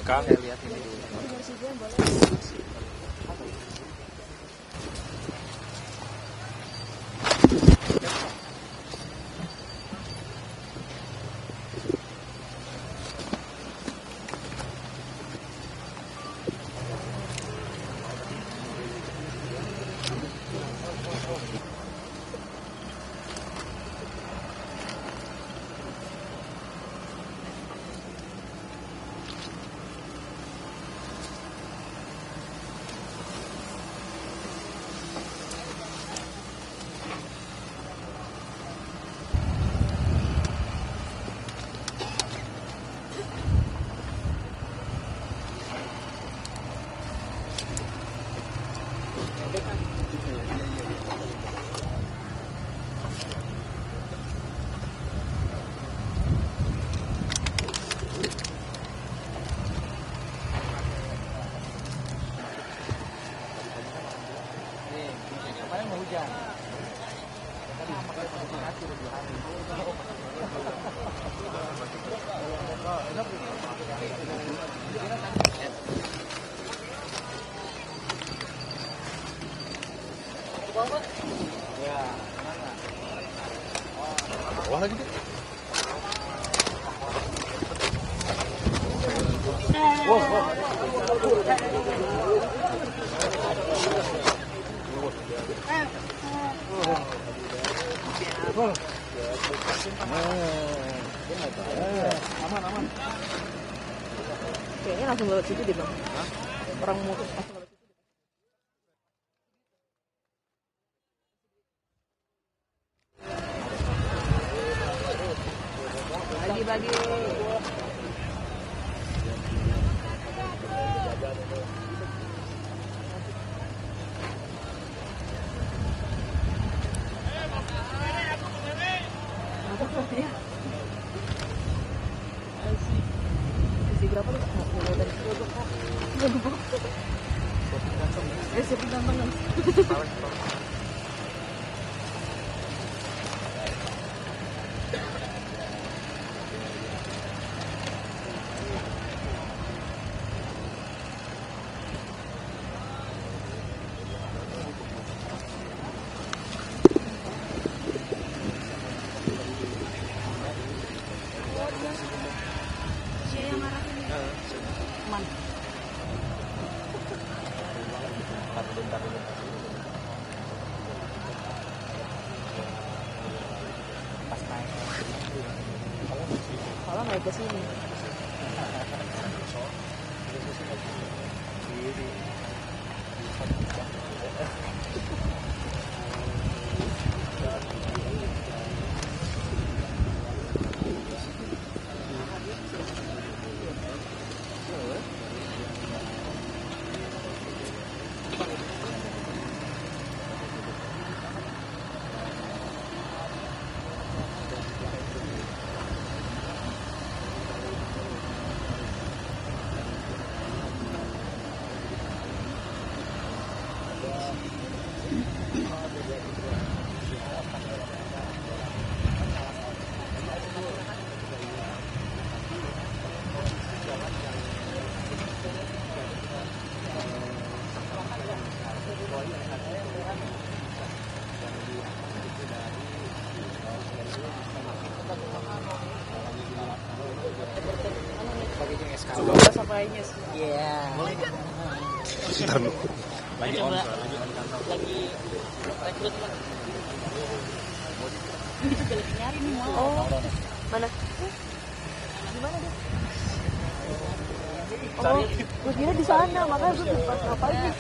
Kang. Saya lihat ini dulu. Kemarin mau hujan. Tadi pakai hati lebih hari. Ya, mana? Bawah lagi deh. Aman. Kayaknya langsung lewat situ deh bang. Orang motor langsung lewat situ. Bagi-bagi. Isi berapa tuh? Siapin kantong. Pas naik. Kalau naik ke sini. Coba sampainya sih. Iya. Sebentar dulu. Lagi rekrutmen. Ini juga lagi nyari nih mau. Oh, mana? Gimana deh? Oh, gue kira di sana, makanya gue pas ngapain nih?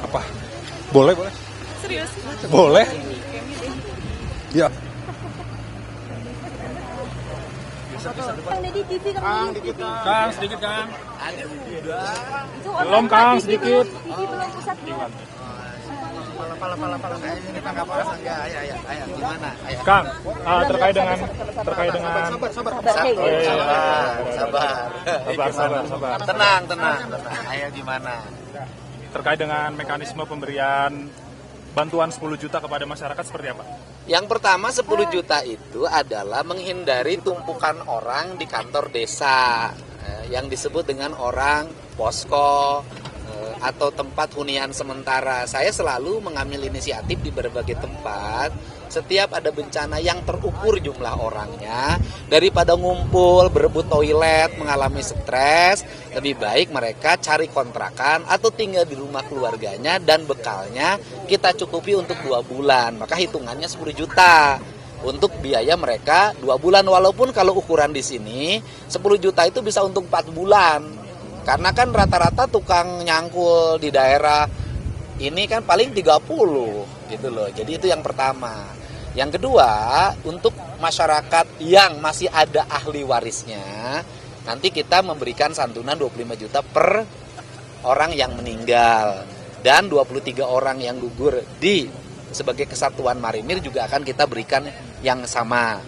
Apa? Boleh. Serius? Boleh. Ya. Kang Deddy TV Kang, sedikit Kang. Ada udah. Belum Kang, sedikit. TV belum pusat belum. Pala. Ini tanggapan enggak? Ayo. Gimana? Ayo. Kang, terkait dengan Sabar. Tenang. Ayo gimana? terkait dengan mekanisme pemberian bantuan 10 juta kepada masyarakat seperti apa? Yang pertama 10 juta itu adalah menghindari tumpukan orang di kantor desa yang disebut dengan orang posko atau tempat hunian sementara. Saya selalu mengambil inisiatif di berbagai tempat. Setiap ada bencana yang terukur jumlah orangnya, daripada ngumpul, berebut toilet, mengalami stres, lebih baik mereka cari kontrakan atau tinggal di rumah keluarganya dan bekalnya kita cukupi untuk 2 bulan. Maka hitungannya 10 juta untuk biaya mereka 2 bulan. Walaupun kalau ukuran di sini 10 juta itu bisa untuk 4 bulan. Karena kan rata-rata tukang nyangkul di daerah ini kan paling 30 gitu loh. Jadi itu yang pertama. Yang kedua, untuk masyarakat yang masih ada ahli warisnya, nanti kita memberikan santunan 25 juta per orang yang meninggal. Dan 23 orang yang gugur sebagai kesatuan marinir juga akan kita berikan yang sama.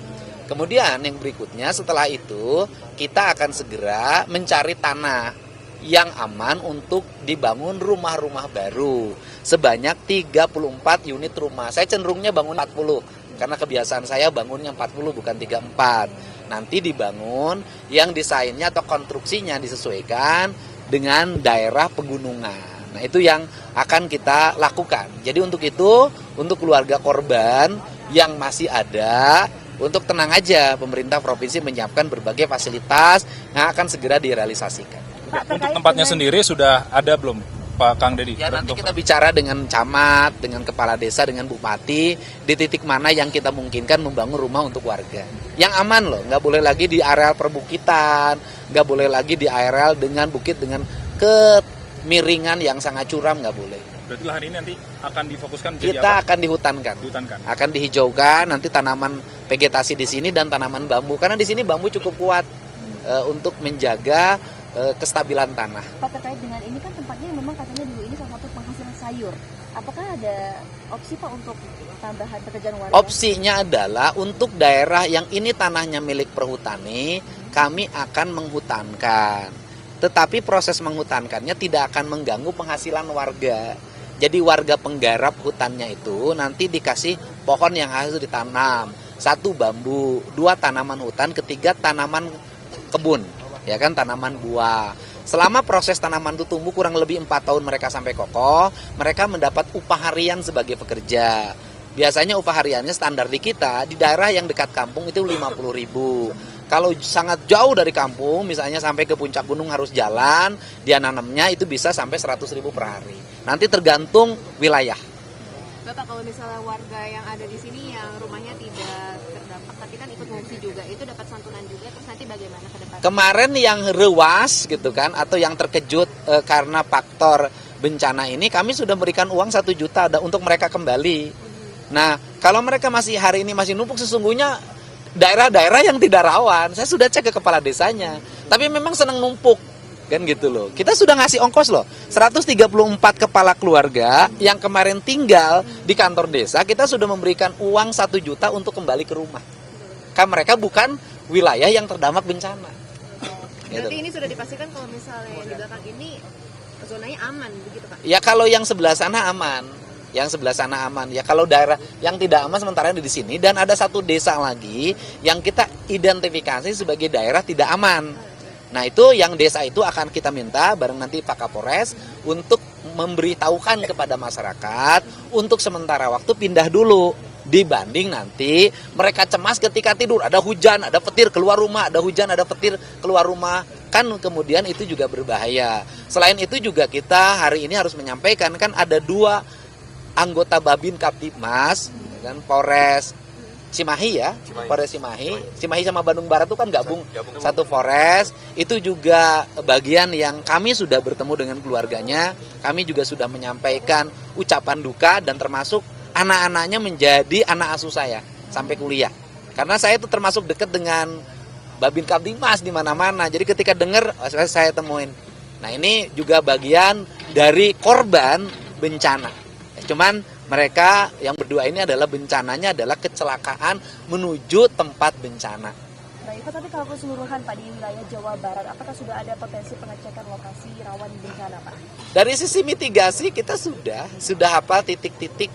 Kemudian yang berikutnya setelah itu kita akan segera mencari tanah yang aman untuk dibangun rumah-rumah baru sebanyak 34 unit rumah. Saya cenderungnya bangun 40 karena kebiasaan saya bangunnya 40 bukan 34. Nanti dibangun yang desainnya atau konstruksinya disesuaikan dengan daerah pegunungan. Nah, itu yang akan kita lakukan. Jadi untuk itu, untuk keluarga korban yang masih ada, untuk tenang aja, pemerintah provinsi menyiapkan berbagai fasilitas yang akan segera direalisasikan. Untuk tempatnya sendiri sudah ada belum, Pak Kang Deddy? Ya, nanti kita bicara dengan camat, dengan kepala desa, dengan bupati, di titik mana yang kita mungkinkan membangun rumah untuk warga. Yang aman loh, nggak boleh lagi di areal perbukitan, nggak boleh lagi di areal dengan bukit dengan kemiringan yang sangat curam, nggak boleh. Berarti lahan ini nanti akan difokuskan menjadi Kita apa? akan dihutankan. Akan dihijaukan, nanti tanaman vegetasi di sini dan tanaman bambu. Karena di sini bambu cukup kuat untuk menjaga kestabilan tanah. Pak, terkait dengan ini kan tempatnya memang katanya dulu ini salah satu penghasil sayur. Apakah ada opsi Pak untuk tambahan pekerjaan warga? Opsinya adalah untuk daerah yang ini tanahnya milik perhutani, kami akan menghutankan. Tetapi proses menghutankannya tidak akan mengganggu penghasilan warga. Jadi warga penggarap hutannya itu nanti dikasih pohon yang harus ditanam. 1 bambu, 2 tanaman hutan, ketiga tanaman kebun. Ya kan, tanaman buah. Selama proses tanaman itu tumbuh kurang lebih 4 tahun mereka sampai kokoh, mereka mendapat upah harian sebagai pekerja. Biasanya upah hariannya standar di kita, di daerah yang dekat kampung itu 50.000. Kalau sangat jauh dari kampung, misalnya sampai ke puncak gunung harus jalan, dia nanamnya itu bisa sampai 100.000 per hari. Nanti tergantung wilayah. Bapak, kalau misalnya warga yang ada di sini yang rumahnya tidak terdampak, tapi kan ikut mengungsi juga, itu dapat santunan juga, terus nanti bagaimana ke depan? Kemarin yang rewas gitu kan, atau yang terkejut karena faktor bencana ini, kami sudah berikan uang 1 juta untuk mereka kembali. Nah, kalau mereka masih hari ini masih numpuk, sesungguhnya daerah-daerah yang tidak rawan, saya sudah cek ke kepala desanya, tapi memang senang numpuk. Kan gitu loh. Kita sudah ngasih ongkos loh. 134 kepala keluarga yang kemarin tinggal di kantor desa, kita sudah memberikan uang 1 juta untuk kembali ke rumah. Kan mereka bukan wilayah yang terdampak bencana. Berarti ini sudah dipastikan kalau misalnya yang di belakang ini zonanya aman begitu Pak? Ya kalau yang sebelah sana aman. Yang sebelah sana aman. Ya kalau daerah yang tidak aman sementara di sini, dan ada 1 desa lagi yang kita identifikasi sebagai daerah tidak aman. Nah itu yang desa itu akan kita minta bareng nanti Pak Kapolres untuk memberitahukan kepada masyarakat untuk sementara waktu pindah dulu, dibanding nanti mereka cemas ketika tidur, ada hujan, ada petir keluar rumah, ada hujan, ada petir keluar rumah, kan kemudian itu juga berbahaya. Selain itu juga kita hari ini harus menyampaikan, kan ada 2 anggota Babin Kaptipmas dan Polres Cimahi ya, Polres Cimahi sama Bandung Barat itu kan gabung satu Polres. Itu juga bagian yang kami sudah bertemu dengan keluarganya, kami juga sudah menyampaikan ucapan duka dan termasuk anak-anaknya menjadi anak asuh saya sampai kuliah. Karena saya itu termasuk dekat dengan Babin Kaptipmas di mana-mana. Jadi ketika dengar saya temuin. Nah, ini juga bagian dari korban bencana. Cuman mereka yang berdua ini adalah bencananya adalah kecelakaan menuju tempat bencana. Baik, tapi kalau keseluruhan Pak di wilayah Jawa Barat, apakah sudah ada potensi pengecekan lokasi rawan bencana Pak? Dari sisi mitigasi kita sudah apa titik-titik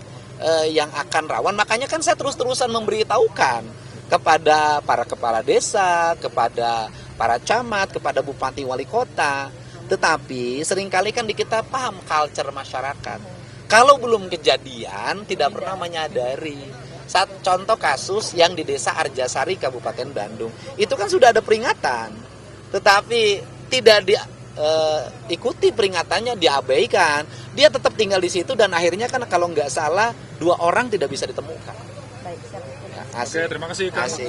yang akan rawan. Makanya kan saya terus-terusan memberitahukan kepada para kepala desa, kepada para camat, kepada bupati wali kota. Tetapi seringkali kan di kita paham culture masyarakat. Kalau belum kejadian tidak pernah menyadari. Contoh kasus yang di desa Arjasari Kabupaten Bandung, itu kan sudah ada peringatan, tetapi tidak diikuti peringatannya, diabaikan. Dia tetap tinggal di situ dan akhirnya kan kalau nggak salah 2 orang tidak bisa ditemukan. Oke, terima kasih Kang.